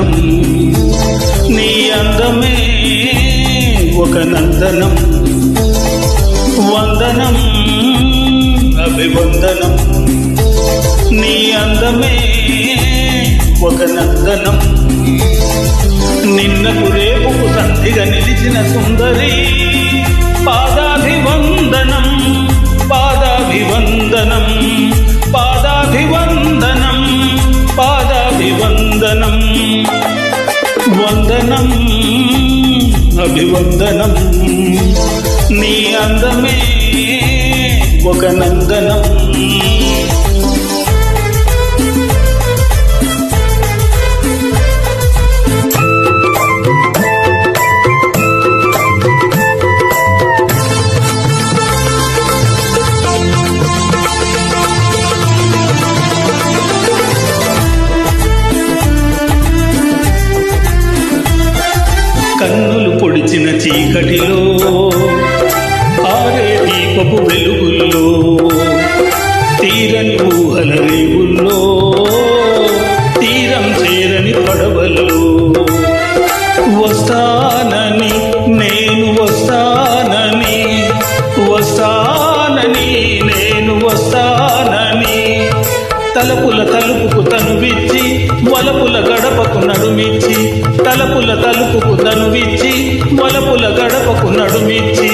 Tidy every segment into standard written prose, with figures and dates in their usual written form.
వందనం నీ అందమే ఒక నందనం వందనం అభివందనం నీ అందమే ఒక నందనం నిన్నకు రేపుకు సంధిగా నిలిచిన సుందరి పాదాభివందనం పాదాభివందనం పాదాభివందనం పాదాభివందనం వందనం అభివందనం నీ అందమే ఒక నందనం కన్నులు పొడిచిన చీకటిలో ఆరే దీపపు వెలుగుల్లో తీరని ఊహల రేవుల్లో తీరం చేరని పడవల్లో వస్తానని నేను వస్తానని వస్తానని నేను వస్తానని తలపుల తలుపుకు తనువిచ్చి వలపుల గడపకు నడుమిచ్చి తలపుల తలుపుకు తనువిచ్చి వలపుల గడపకు నడుమిచ్చి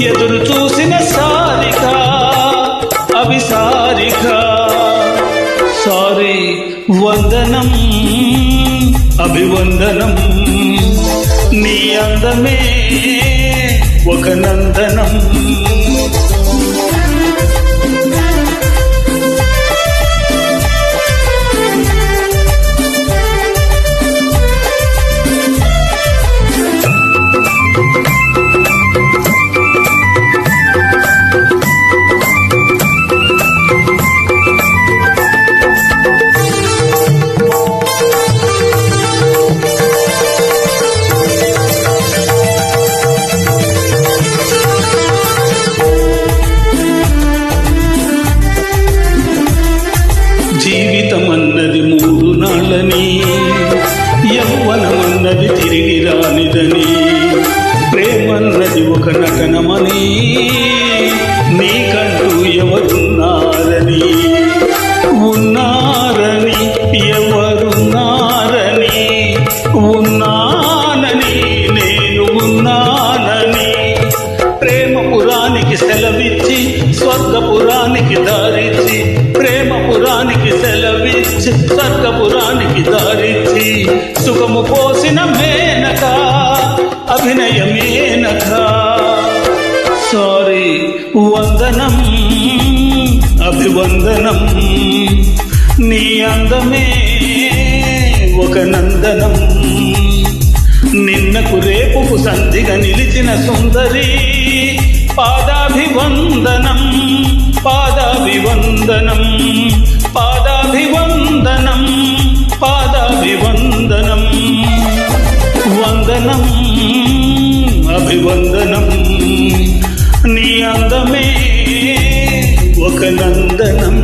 ఎదురు చూసిన సారిక అభిసారిక సారీ వందనం అభివందనం నీ అందమే ఒక నందనం జీవితమన్నది 3 నాళ్ళని యవ్వనమన్నది తిరిగి రానిదని ప్రేమన్నది ఒక నటనమని నీకంటూ ఎవరున్నారని ఉన్నారని ఎవరున్నారని ఉన్నానని నేను ఉన్నానని ప్రేమపురానికి సెలవిచ్చి స్వర్గపురానికి దారిచ్చి ప్రేమపురానికి సెలవిచ్చి స్వర్గపురానికి దారిచ్చి సుఖము పోసిన మేనక అభినయమేనక సారీ వందనం అభివందనం నీ అందమే ఒక నందనం నిన్నకు రేపుకు సంధిగా నిలిచిన సుందరి పాదాభివందనం పాదాభివందనం పాదాభివందనం పాదాభివందనం వందనం అభివందనం నీ అందమే ఒక నందనం